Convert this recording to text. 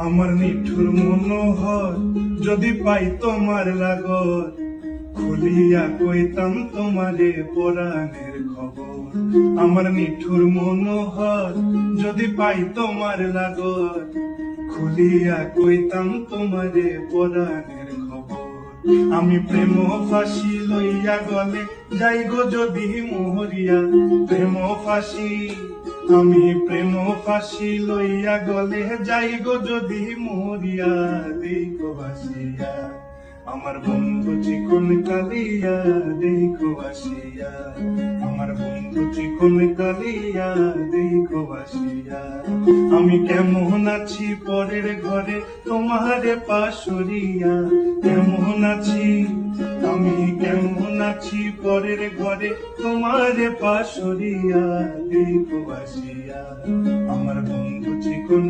আমার নিঠুর মনোহর যদি পাই তোমার লাগর, খুলিয়া কইতাম তোমারে পরাণের খবর। আমার নিঠুর মনোহর যদি পাই তোমার লাগর, খুলিয়া কইতাম তোমারে পরাণের খবর। আমি প্রেম ফাঁসি লইয়া গলে যাই গো যদি মহরিয়া, প্রেম ফাঁসি আমি প্রেম ফাঁসি লইয়া গলে যাই গো যদি মরিয়া। দেখো ভাসিয়া আমার বন্ধু চিকন কালিয়া, দেখো ভাসিয়া আমার বন্ধু চিকন কালিয়া, দেখো ভাসিয়া। আমি কেমন আছি পরের ঘরে তোমারে পাশরিয়া, কেমন আছি আমি কেমন আছি পরের ঘরে তোমারে পাশরিয়া, দেখো ভাসিয়া আমার বন্ধু